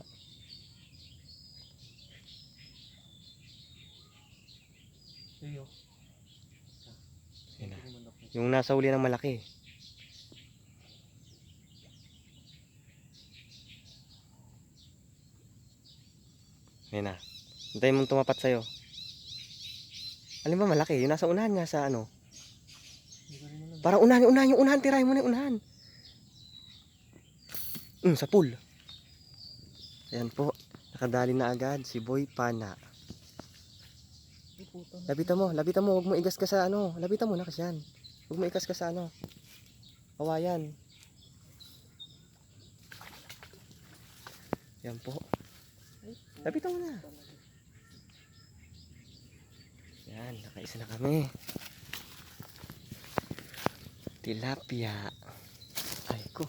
Wala. Iyo. Yun na. Yung nasa uli ng malaki. Yun na. Hintayin mong tumapat sa'yo. Alin ba malaki? Yung nasa unahan nga sa ano. Parang unahan, yung unahan. Tirahin mo na yung unahan. Sa pool. Ayan po. Nakadali na agad si Boy Pana. Lapitan mo. Huwag mo igas ka sa ano. Lapitan mo na kasi yan. Huwag mo igas ka sa ano. Kawayan. Yan po. Lapitan mo na. Yan. Nakaisa na kami. Tilapia. Ay ko.